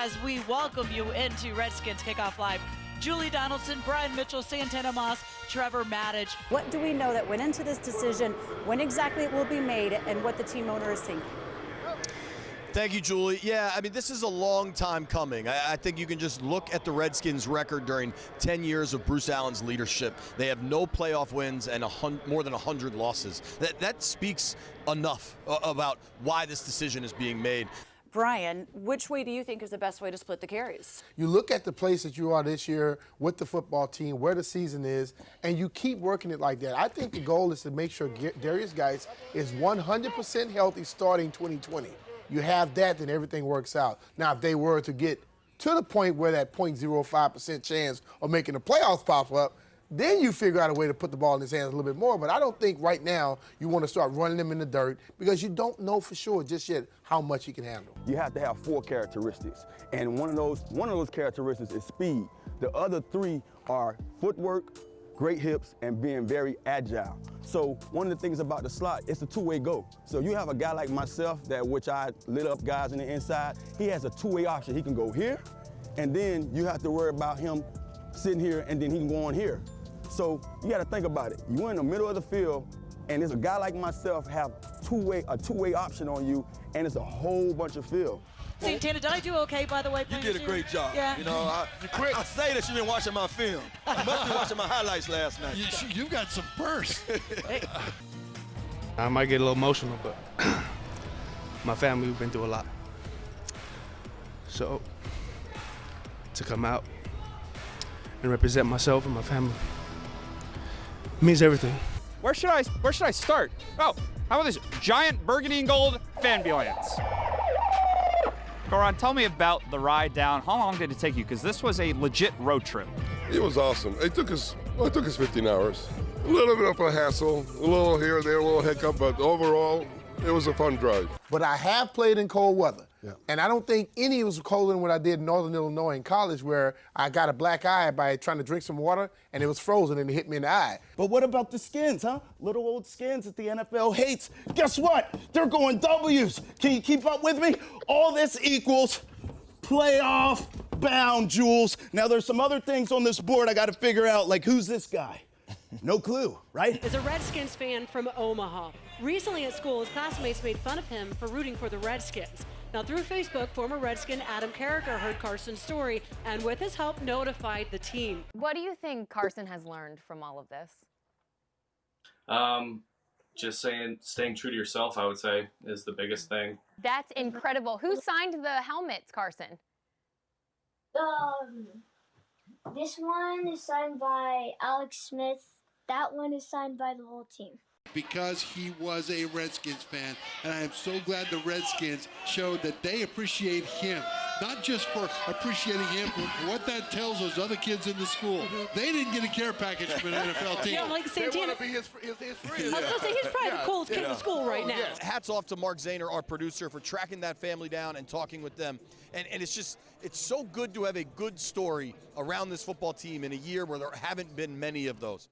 as we welcome you into Redskins Kickoff Live. Julie Donaldson, Brian Mitchell, Santana Moss, Trevor Maddich. What do we know that went into this decision, when exactly it will be made, and what the team owner is thinking? Thank you, Julie. Yeah, I mean, this is a long time coming. I think you can just look at the Redskins' record during 10 years of Bruce Allen's leadership. They have no playoff wins and more than 100 losses. That speaks enough about why this decision is being made. Brian, which way do you think is the best way to split the carries? You look at the place that you are this year with the football team, where the season is, and you keep working it like that. I think the goal is to make sure Darius Geis is 100% healthy starting 2020. You have that, then everything works out. Now, if they were to get to the point where that 0.05% chance of making the playoffs pop up, then you figure out a way to put the ball in his hands a little bit more. But I don't think right now you want to start running him in the dirt because you don't know for sure just yet how much he can handle. You have to have 4 characteristics, and one of those characteristics is speed. The other 3 are footwork, great hips, and being very agile. So one of the things about the slot, it's a two-way go. So you have a guy like myself, which I lit up guys in the inside, he has a two-way option. He can go here, and then you have to worry about him sitting here, and then he can go on here. So you got to think about it. You're in the middle of the field, and there's a guy like myself have a two-way option on you, and it's a whole bunch of field. Santana, did I do okay, by the way? You did a great job. Yeah. You know, I say that you've been watching my film. You must be watching my highlights last night. You've got some burst. I might get a little emotional, but my family, we've been through a lot. So to come out and represent myself and my family means everything. Where should I start? Oh, how about this giant burgundy and gold fanbillions? Goran, tell me about the ride down. How long did it take you? Because this was a legit road trip. It was awesome. It took us 15 hours. A little bit of a hassle, a little here, there, a little hiccup, but overall, it was a fun drive. But I have played in cold weather. Yeah. And I don't think any was colder than what I did in Northern Illinois in college, where I got a black eye by trying to drink some water, and it was frozen and it hit me in the eye. But what about the Skins, huh? Little old Skins that the NFL hates. Guess what? They're going W's. Can you keep up with me? All this equals playoff bound, Jules. Now, there's some other things on this board I got to figure out, like who's this guy? No clue, right? Is a Redskins fan from Omaha. Recently at school, his classmates made fun of him for rooting for the Redskins. Now, through Facebook, former Redskin Adam Carricker heard Carson's story and, with his help, notified the team. What do you think Carson has learned from all of this? Just staying true to yourself, I would say, is the biggest thing. That's incredible. Who signed the helmets, Carson? This one is signed by Alex Smith. That one is signed by the whole team. Because he was a Redskins fan, and I am so glad the Redskins showed that they appreciate him. Not just for appreciating him, but for what that tells those other kids in the school. They didn't get a care package from an NFL team. Yeah, like Santana. They want to be his friend. I was going to say, he's probably the coolest kid in the school right now. Hats off to Mark Zaner, our producer, for tracking that family down and talking with them. And it's so good to have a good story around this football team in a year where there haven't been many of those.